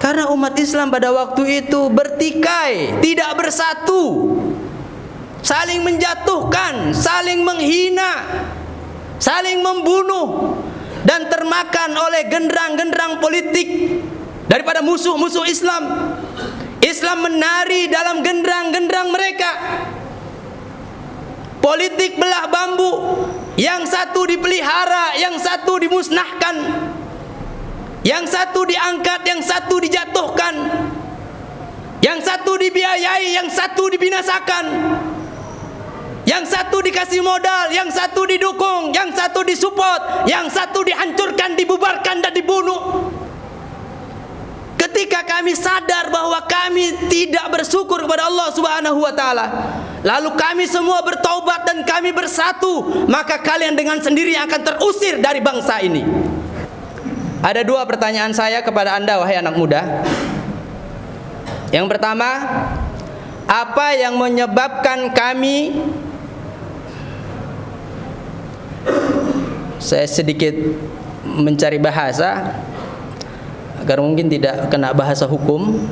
Karena umat Islam pada waktu itu bertikai, tidak bersatu, saling menjatuhkan, saling menghina, saling membunuh, dan termakan oleh genderang-genderang politik daripada musuh-musuh Islam. Islam menari dalam genderang-genderang mereka. Politik belah bambu, yang satu dipelihara, yang satu dimusnahkan, yang satu diangkat, yang satu dijatuhkan, yang satu dibiayai, yang satu dibinasakan, yang satu dikasih modal, yang satu didukung, yang satu disupport, yang satu dihancurkan, dibubarkan dan dibunuh. Ketika kami sadar bahwa kami tidak bersyukur kepada Allah Subhanahu wa taala, lalu kami semua bertaubat dan kami bersatu, maka kalian dengan sendiri akan terusir dari bangsa ini. Ada dua pertanyaan saya kepada Anda, wahai anak muda. Yang pertama, apa yang menyebabkan kami, saya sedikit mencari bahasa agar mungkin tidak kena bahasa hukum,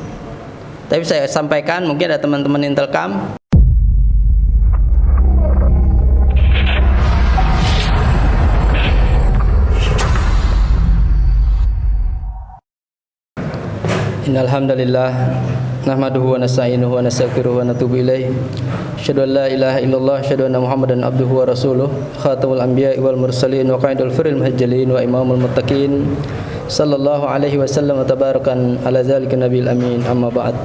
tapi saya sampaikan, mungkin ada teman-teman Intelkam. Innal hamdalillah nahmaduhu wa nasta'inuhu wa nastaghfiruhu wa natubu ilaih. Asyhadu an la ilaha illallah, asyhadu anna Muhammadan abduhu wa rasuluh, khatamul anbiya'i wal mursalin wa qaidul firil muhajjalin wa imamul muttaqin. Sallallahu alaihi wasallam wa tabarakan ala zalika nabil amin, amma ba'd.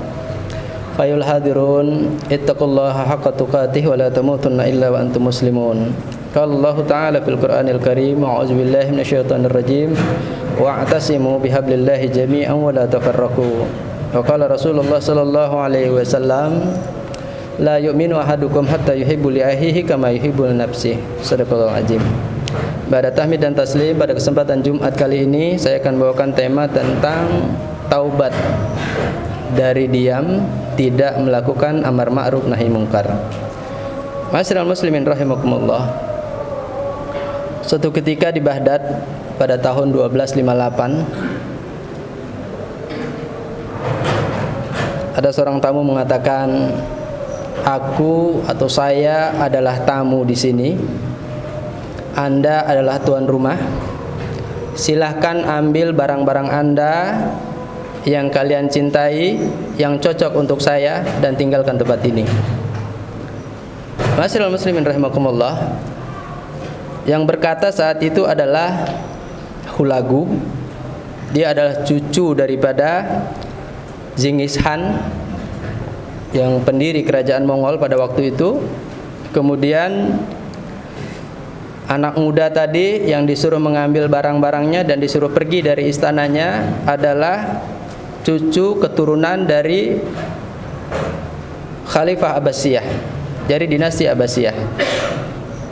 Fayul hadirun, ittaqullaha haqqa tuqatih wa la tamutunna illa wa antum muslimun. Qala Allah ta'ala fil Qur'anil Karim, a'udzu billahi minasyaitonir rajim, wa'tasimu bihablillahi jami'an wa la tafarraqu. Wa qala Rasulullah sallallahu alaihi wasallam, la yu'minu ahadukum hatta yuhibbu li akhihi kama yuhibbu li nafsihi. Shadaqallahul azim. Pada tahmid dan taslim, pada kesempatan Jumat kali ini saya akan bawakan tema tentang taubat dari diam, tidak melakukan amar ma'ruf nahi mungkar. Ma'asyiral muslimin rahimakumullah. Suatu ketika di Baghdad pada tahun 1258, ada seorang tamu mengatakan, aku atau saya adalah tamu di sini, Anda adalah tuan rumah. Silahkan ambil barang-barang Anda yang kalian cintai, yang cocok untuk saya, dan tinggalkan tempat ini. Ma'asyiral muslimin rahimakumullah. Yang berkata saat itu adalah Hulagu. Dia adalah cucu daripada Genghis Khan, yang pendiri kerajaan Mongol pada waktu itu. Kemudian anak muda tadi yang disuruh mengambil barang-barangnya dan disuruh pergi dari istananya adalah cucu keturunan dari Khalifah Abbasiyah, dari dinasti Abbasiyah.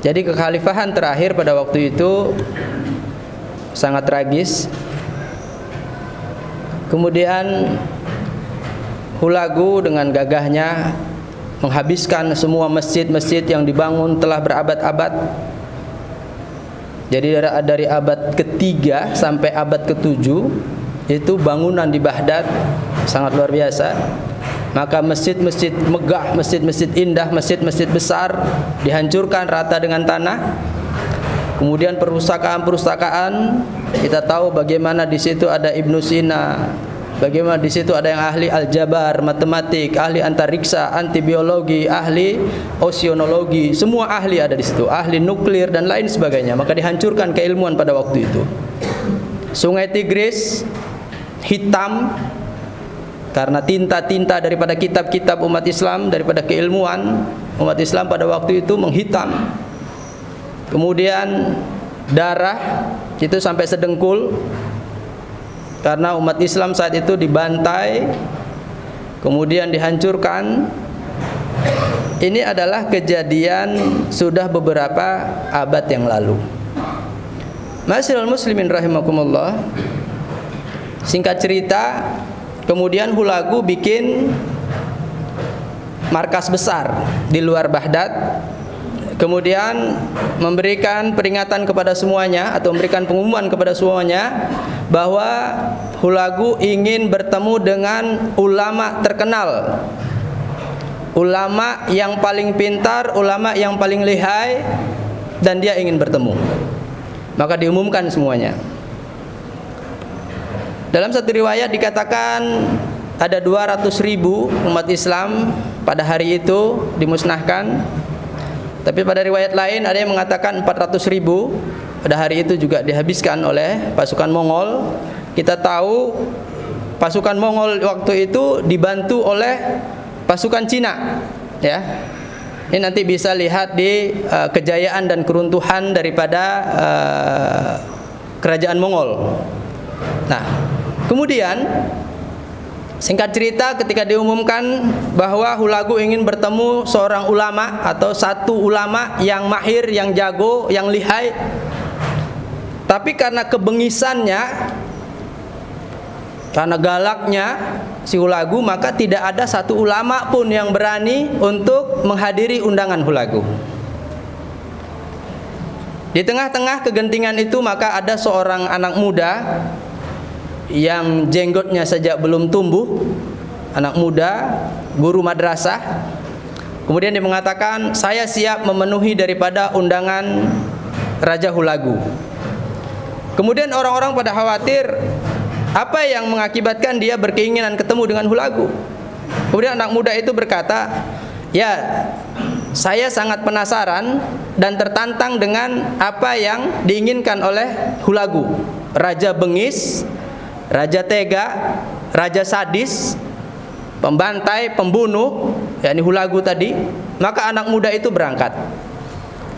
Jadi kekhalifahan terakhir pada waktu itu sangat tragis. Kemudian Hulagu dengan gagahnya menghabiskan semua masjid-masjid yang dibangun telah berabad-abad. Jadi dari abad ketiga sampai abad ketujuh itu bangunan di Baghdad sangat luar biasa. Maka masjid-masjid megah, masjid-masjid indah, masjid-masjid besar dihancurkan rata dengan tanah. Kemudian perpustakaan-perpustakaan, kita tahu bagaimana di situ ada Ibnu Sina, bagaimana di situ ada yang ahli aljabar, matematik, ahli antariksa, antibiologi, ahli oceanologi, semua ahli ada di situ, ahli nuklir dan lain sebagainya. Maka dihancurkan keilmuan pada waktu itu. Sungai Tigris hitam karena tinta-tinta daripada kitab-kitab umat Islam, daripada keilmuan umat Islam pada waktu itu menghitam. Kemudian darah itu sampai sedengkul karena umat Islam saat itu dibantai, kemudian dihancurkan. Ini adalah kejadian sudah beberapa abad yang lalu. Ma'asyiral muslimin rahimakumullah. Singkat cerita, kemudian Hulagu bikin markas besar di luar Baghdad, kemudian memberikan peringatan kepada semuanya atau memberikan pengumuman kepada semuanya bahwa Hulagu ingin bertemu dengan ulama terkenal, ulama yang paling pintar, ulama yang paling lihai, dan dia ingin bertemu. Maka diumumkan semuanya. Dalam satu riwayat dikatakan ada 200.000 umat Islam pada hari itu dimusnahkan. Tapi pada riwayat lain ada yang mengatakan 400.000 pada hari itu juga dihabiskan oleh pasukan Mongol. Kita tahu pasukan Mongol waktu itu dibantu oleh pasukan Cina, ya. Ini nanti bisa lihat di kejayaan dan keruntuhan daripada kerajaan Mongol. Nah, kemudian singkat cerita ketika diumumkan bahwa Hulagu ingin bertemu seorang ulama atau satu ulama yang mahir, yang jago, yang lihai, tapi karena kebengisannya, karena galaknya si Hulagu, maka tidak ada satu ulama pun yang berani untuk menghadiri undangan Hulagu. Di tengah-tengah kegentingan itu maka ada seorang anak muda yang jenggotnya saja belum tumbuh, anak muda, guru madrasah. Kemudian dia mengatakan, saya siap memenuhi daripada undangan Raja Hulagu. Kemudian orang-orang pada khawatir, apa yang mengakibatkan dia berkeinginan ketemu dengan Hulagu. Kemudian anak muda itu berkata, ya, saya sangat penasaran dan tertantang dengan apa yang diinginkan oleh Hulagu. Raja bengis, raja tega, raja sadis, pembantai, pembunuh, yakni Hulagu tadi. Maka anak muda itu berangkat.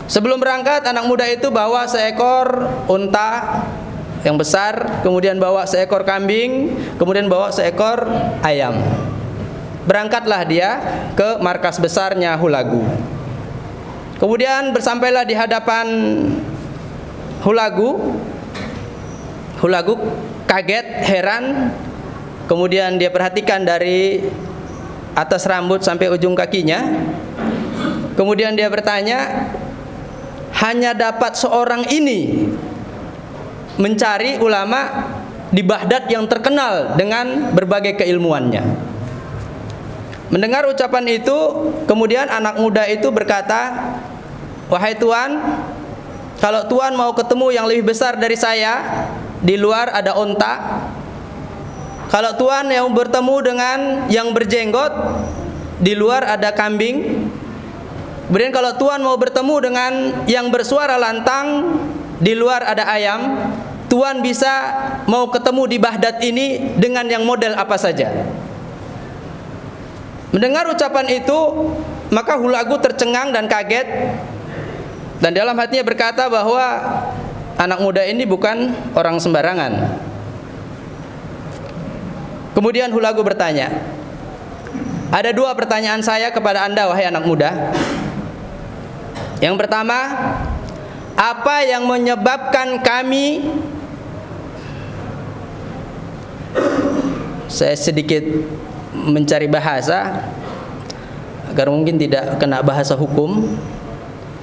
Sebelum berangkat, anak muda itu bawa seekor unta yang besar, kemudian bawa seekor kambing, kemudian bawa seekor ayam. Berangkatlah dia ke markas besarnya Hulagu. Kemudian bersampailah di hadapan Hulagu. Hulagu kaget, heran. Kemudian dia perhatikan dari atas rambut sampai ujung kakinya. Kemudian dia bertanya, hanya dapat seorang ini mencari ulama di Baghdad yang terkenal dengan berbagai keilmuannya. Mendengar ucapan itu, kemudian anak muda itu berkata, wahai Tuan, kalau Tuan mau ketemu yang lebih besar dari saya, di luar ada unta. Kalau Tuan yang bertemu dengan yang berjenggot, di luar ada kambing. Kemudian kalau Tuan mau bertemu dengan yang bersuara lantang, di luar ada ayam. Tuan bisa mau ketemu di Baghdad ini dengan yang model apa saja. Mendengar ucapan itu, maka Hulagu tercengang dan kaget, dan dalam hatinya berkata bahwa anak muda ini bukan orang sembarangan. Kemudian Hulagu bertanya, ada dua pertanyaan saya kepada Anda, wahai anak muda. Yang pertama, apa yang menyebabkan kami, saya sedikit mencari bahasa agar mungkin tidak kena bahasa hukum,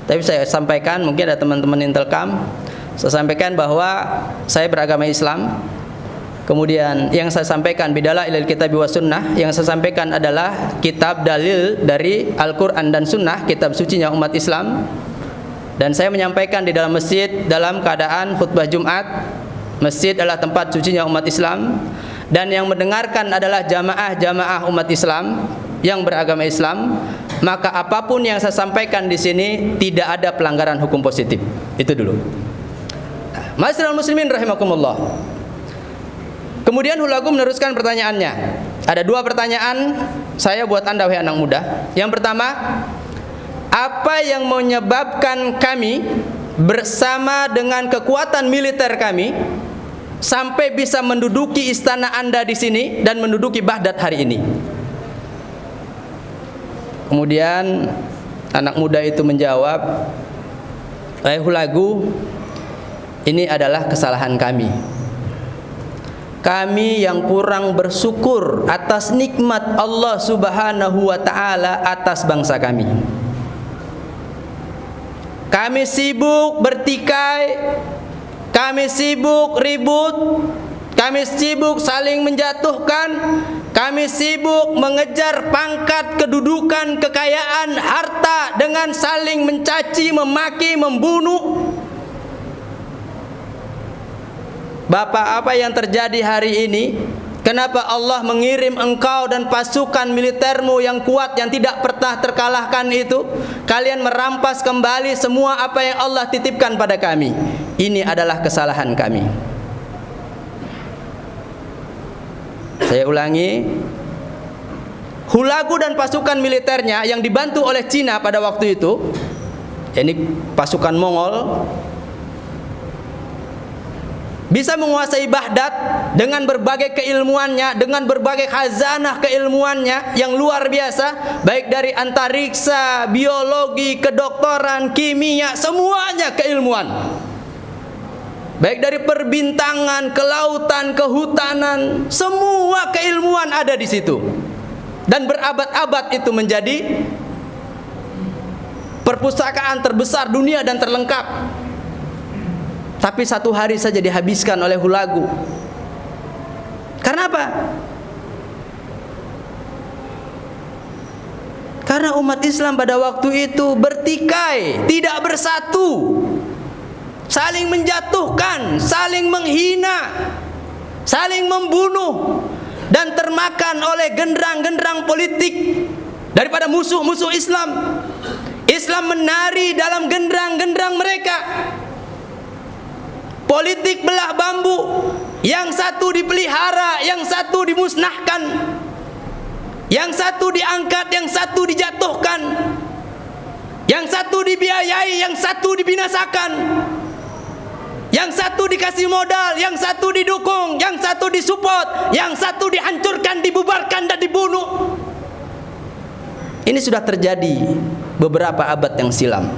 tapi saya sampaikan, mungkin ada teman-teman Intelkam, saya sampaikan bahwa saya beragama Islam. Kemudian yang saya sampaikan bidala ilal kitab wa sunnah, yang saya sampaikan adalah kitab dalil dari Al-Quran dan Sunnah, kitab sucinya umat Islam. Dan saya menyampaikan di dalam masjid dalam keadaan khutbah Jumat. Masjid adalah tempat sucinya umat Islam, dan yang mendengarkan adalah jamaah-jamaah umat Islam yang beragama Islam. Maka apapun yang saya sampaikan di sini tidak ada pelanggaran hukum positif. Itu dulu. Ma'asyiral muslimin rahimakumullah. Kemudian Hulagu meneruskan pertanyaannya. Ada dua pertanyaan saya buat Anda, wahai anak muda. Yang pertama, apa yang menyebabkan kami bersama dengan kekuatan militer kami sampai bisa menduduki istana Anda di sini dan menduduki Baghdad hari ini? Kemudian anak muda itu menjawab, wahai Hulagu, ini adalah kesalahan kami. Kami yang kurang bersyukur atas nikmat Allah Subhanahu wa ta'ala atas bangsa kami. kami sibuk bertikai, kami sibuk ribut, kami sibuk saling menjatuhkan, kami sibuk mengejar pangkat, kedudukan, kekayaan, harta dengan saling mencaci, memaki, membunuh. Bapak, apa yang terjadi hari ini? Kenapa Allah mengirim engkau dan pasukan militermu yang kuat, yang tidak pernah terkalahkan itu? Kalian merampas kembali semua apa yang Allah titipkan pada kami. Ini adalah kesalahan kami. Saya ulangi, Hulagu dan pasukan militernya yang dibantu oleh Cina pada waktu itu, ini pasukan Mongol, bisa menguasai Baghdad dengan berbagai keilmuannya, dengan berbagai khazanah keilmuannya yang luar biasa, baik dari antariksa, biologi, kedokteran, kimia, semuanya keilmuan. Baik dari perbintangan, kelautan, kehutanan, semua keilmuan ada di situ. Dan berabad-abad itu menjadi perpustakaan terbesar dunia dan terlengkap. Tapi satu hari saja dihabiskan oleh Hulagu. Karena apa? Karena umat Islam pada waktu itu bertikai, tidak bersatu, saling menjatuhkan, saling menghina, saling membunuh, dan termakan oleh genderang-genderang politik daripada musuh-musuh Islam. Islam menari dalam genderang-genderang mereka. Politik belah bambu, yang satu dipelihara, yang satu dimusnahkan, yang satu diangkat, yang satu dijatuhkan, yang satu dibiayai, yang satu dibinasakan, yang satu dikasih modal, yang satu didukung, yang satu disupport, yang satu dihancurkan, dibubarkan dan dibunuh. Ini sudah terjadi beberapa abad yang silam.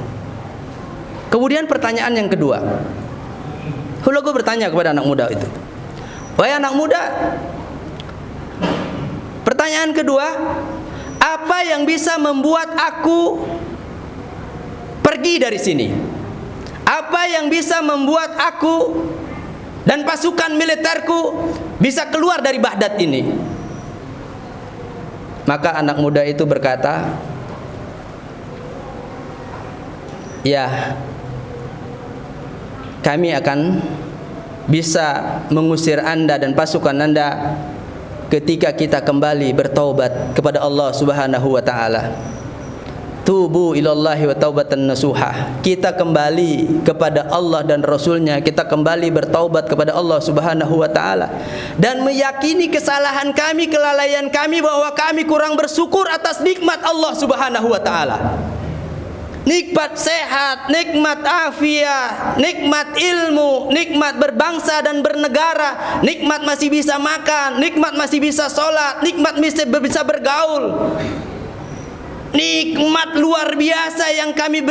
Kemudian pertanyaan yang kedua, Hulagu bertanya kepada anak muda itu, wahai anak muda, pertanyaan kedua, apa yang bisa membuat aku pergi dari sini? Apa yang bisa membuat aku dan pasukan militerku bisa keluar dari Baghdad ini? Maka anak muda itu berkata, ya, kami akan bisa mengusir Anda dan pasukan Anda ketika kita kembali bertaubat kepada Allah Subhanahu wa taala. Tubu ilallahi wa taubatan nasuha. Kita kembali kepada Allah dan Rasulnya, kita kembali bertaubat kepada Allah Subhanahu wa taala dan meyakini kesalahan kami, kelalaian kami, bahwa kami kurang bersyukur atas nikmat Allah Subhanahu wa taala. Nikmat sehat, nikmat afiat, nikmat ilmu, nikmat berbangsa dan bernegara, nikmat masih bisa makan, nikmat masih bisa sholat, nikmat masih bisa bergaul. Nikmat luar biasa yang kami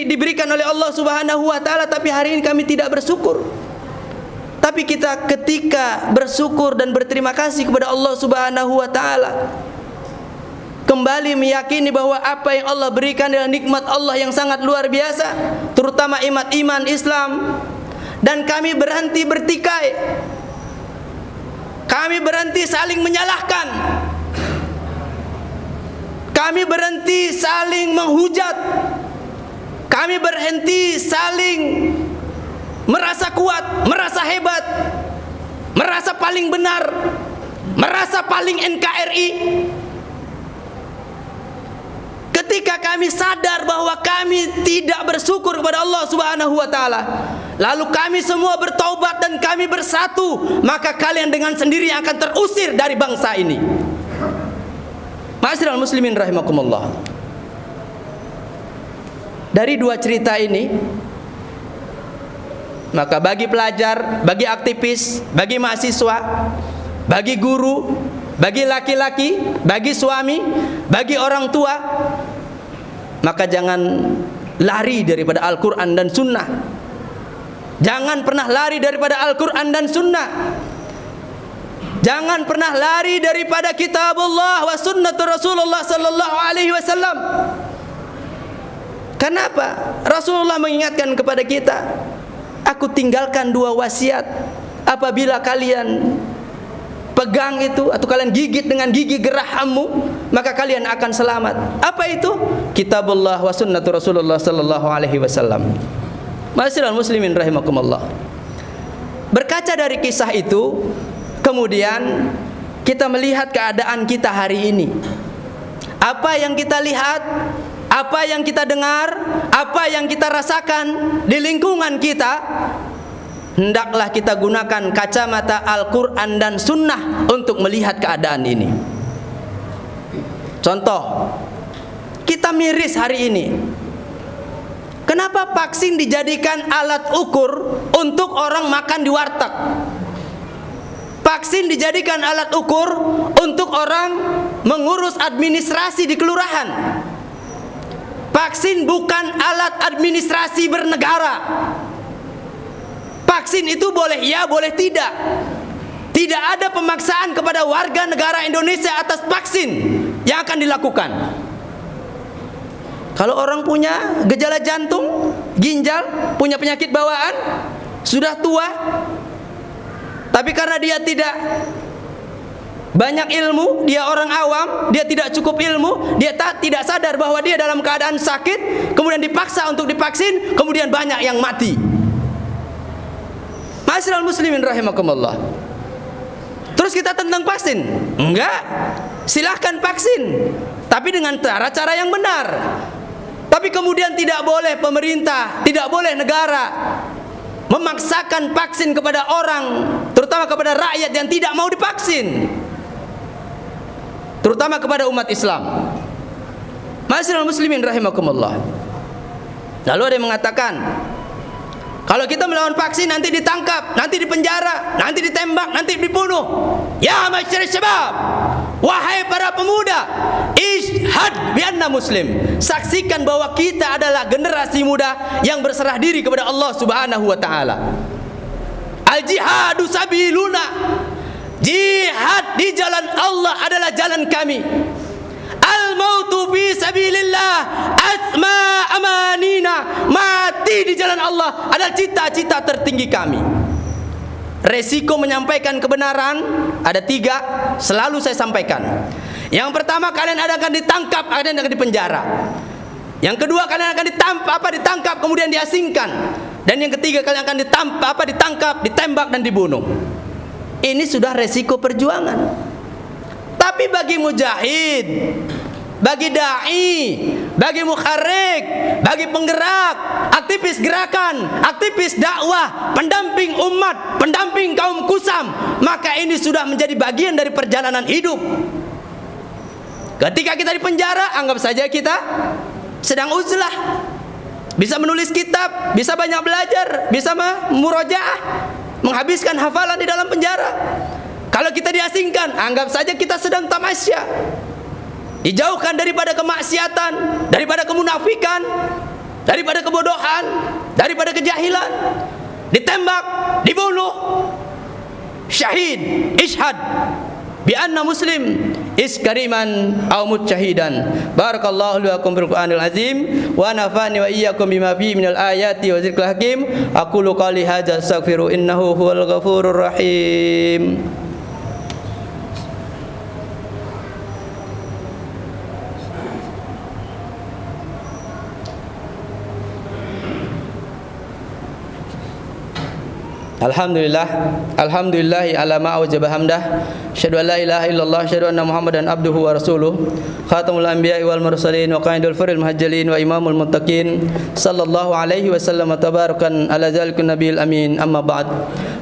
diberikan oleh Allah Subhanahu wa taala, tapi hari ini kami tidak bersyukur. Tapi kita ketika bersyukur dan berterima kasih kepada Allah Subhanahu wa taala, kembali meyakini bahwa apa yang Allah berikan adalah nikmat Allah yang sangat luar biasa, terutama iman Islam, dan kami berhenti bertikai, kami berhenti saling menyalahkan, kami berhenti saling menghujat, kami berhenti saling merasa kuat, merasa hebat, merasa paling benar, merasa paling NKRI. Ketika kami sadar bahwa kami tidak bersyukur kepada Allah Subhanahu wa taala, lalu kami semua bertaubat dan kami bersatu, maka kalian dengan sendiri akan terusir dari bangsa ini. Ma'asyiral muslimin rahimakumullah. Dari dua cerita ini, maka bagi pelajar, bagi aktivis, bagi mahasiswa, bagi guru, bagi laki-laki, bagi suami, bagi orang tua, maka jangan lari daripada Al-Quran dan Sunnah. Jangan pernah lari daripada Al-Quran dan Sunnah. Jangan pernah lari daripada Kitabullah wa Sunnatu Rasulullah sallallahu alaihi wasallam. Kenapa? Rasulullah mengingatkan kepada kita, aku tinggalkan 2 wasiat. Apabila kalian pegang itu atau kalian gigit dengan gigi gerahammu, maka kalian akan selamat. Apa itu? Kitabullah wa sunnatu Rasulullah sallallahu alaihi wasallam. Ma'asyiral muslimin rahimakumullah. Berkaca dari kisah itu, kemudian kita melihat keadaan kita hari ini. Apa yang kita lihat, apa yang kita dengar, apa yang kita rasakan di lingkungan kita, hendaklah kita gunakan kacamata Al-Quran dan Sunnah untuk melihat keadaan ini. Contoh, kita miris hari ini. Kenapa vaksin dijadikan alat ukur untuk orang makan di warteg? Vaksin dijadikan alat ukur untuk orang mengurus administrasi di kelurahan. Vaksin bukan alat administrasi bernegara. Vaksin itu boleh ya, boleh tidak. Tidak ada pemaksaan kepada warga negara Indonesia atas vaksin yang akan dilakukan. Kalau orang punya gejala jantung, ginjal, punya penyakit bawaan, sudah tua, tapi karena dia tidak banyak ilmu, dia orang awam, dia tidak cukup ilmu, dia tidak sadar bahwa dia dalam keadaan sakit, kemudian dipaksa untuk divaksin, kemudian banyak yang mati. Ma'asyiral muslimin rahimakumullah. Terus kita tentang vaksin? Enggak. Silahkan vaksin, tapi dengan cara-cara yang benar. Tapi kemudian tidak boleh pemerintah, tidak boleh negara memaksakan vaksin kepada orang, terutama kepada rakyat yang tidak mau divaksin, terutama kepada umat Islam. Ma'asyiral muslimin rahimakumullah. Lalu ada yang mengatakan, kalau kita melawan vaksin nanti ditangkap, nanti dipenjara, nanti ditembak, nanti dibunuh. Ya masyarakat syabab, wahai para pemuda, ishhad bi anna muslim. Saksikan bahwa kita adalah generasi muda yang berserah diri kepada Allah Subhanahu wa taala. Al jihadu sabiluna. Jihad di jalan Allah adalah jalan kami. Al mautu fi sabilillah asma amanina. Mati di jalan Allah adalah cita-cita tertinggi kami. Resiko menyampaikan kebenaran ada 3, selalu saya sampaikan. Yang pertama, kalian akan ditangkap, kalian akan dipenjara. Yang kedua, kalian akan ditangkap kemudian diasingkan. Dan yang ketiga, kalian akan ditangkap, ditembak dan dibunuh. Ini sudah resiko perjuangan. Tapi bagi mujahid, bagi dai, bagi mukharrik, bagi penggerak, aktivis gerakan, aktivis dakwah, pendamping umat, pendamping kaum kusam, maka ini sudah menjadi bagian dari perjalanan hidup. Ketika kita di penjara, anggap saja kita sedang uzlah, bisa menulis kitab, bisa banyak belajar, bisa murojaah, menghabiskan hafalan di dalam penjara. Kalau kita diasingkan, anggap saja kita sedang tamasya, dijauhkan daripada kemaksiatan, daripada kemunafikan, daripada kebodohan, daripada kejahilan, ditembak, dibunuh, syahid, ishhad bi anna muslim iskariman aw mujtahidan. Barakallahu lakum bil Qur'anil azim wa nafa'ani wa iyyakum bima fihi minal ayati wa dzikril hakim. Aqulu qali hadza astaghfiru innahu huwal ghafurur rahim. Alhamdulillahi ala ma awjaba hamdah. Asyhadu an la ilaha illallah, asyhadu anna Muhammadan abduhu wa rasuluh. Khatamul anbiya'i wal mursalin wa qaidul firil muhajjalin wa imamul muttaqin. Sallallahu alaihi wasallam tabarakan ala zalikun nabiyil amin. Amma ba'd.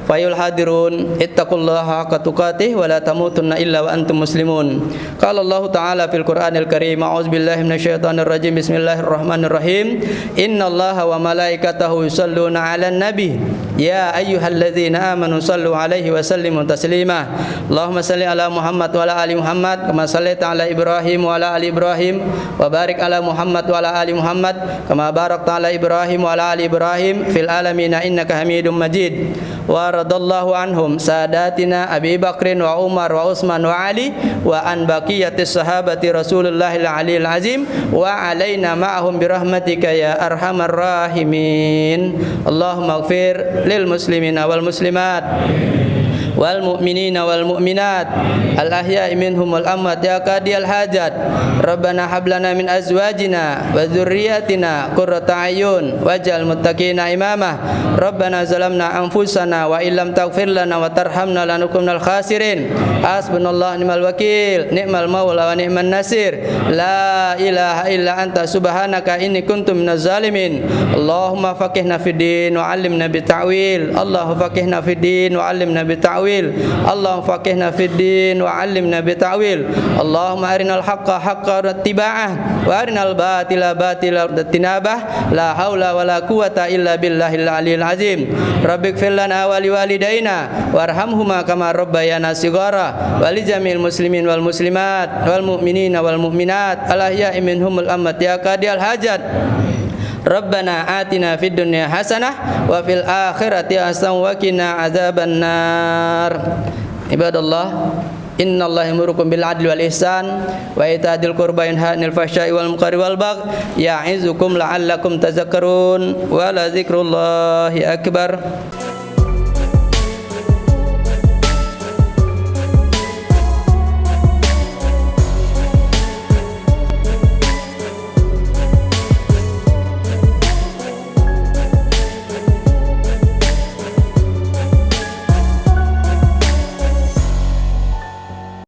Fayul hadirun, ittaqullaha haqqa tuqatih wa la tamutunna illa wa antum muslimun. Qala Allah Ta'ala fil Qur'anil Karim, a'udzubillahi minasyaitonir rajim. Bismillahirrahmanirrahim. Innallaha wa malaikatahu yusholluna 'alan nabi. يا أيها الذين آمنوا صلوا عليه وسلموا تسليما اللهم صل على محمد وعلى آل محمد كما صليت على إبراهيم وعلى آل إبراهيم وبارك على محمد وعلى آل محمد كما باركت على إبراهيم وعلى آل إبراهيم في العالمين إنك حميد مجيد ورضي الله عنهم ساداتنا أبي بكر وعمر وعثمان وعلي وعن بقية الصحابة رسول الله العلي العظيم وعلينا معهم برحمتك يا أرحم الراحمين اللهم اغفر للمسلمين والمسلمات والمؤمنين والمؤمنات الأحياء منهم والأموات يا قاضي الحاجات ربنا هب لنا من أزواجنا وذرياتنا قرة أعين واجعل المتقين إماما ربنا ظلمنا أنفسنا وإن لم تغفر لنا وترحمنا لنكن من الخاسرين حسبنا الله ونعم الوكيل نعم المولى ونعم النصير لا إله إلا أنت سبحانك إني كنت من الظالمين اللهم فقهنا في الدين وعلمنا بالتأويل اللهم فقهنا في الدين وعلمنا بالتأويل اللهم فقهنا في الدين وعلمنا بالتأويل اللهم أرنا الحق حقا واتباعه وأرنا الباطل باطلا واجتنابه لا حول ولا قوة إلا بالله العلي العظيم رب اغفر لنا ولوالدينا وارحمهما كما ربيانا صغارا ولجميع المسلمين والمسلمات والمؤمنين والمؤمنات الأحياء منهم والأموات يا قاضي الحاجات ربنا آتنا في الدنيا حسنة وفي الآخرة حسنة وقنا عذاب النار عباد الله إن الله يأمركم بالعدل والإحسان وإيتاء ذي القربى وينهى عن الفحشاء والمنكر والبغي يعظكم لعلكم تذكرون ولذكر الله أكبر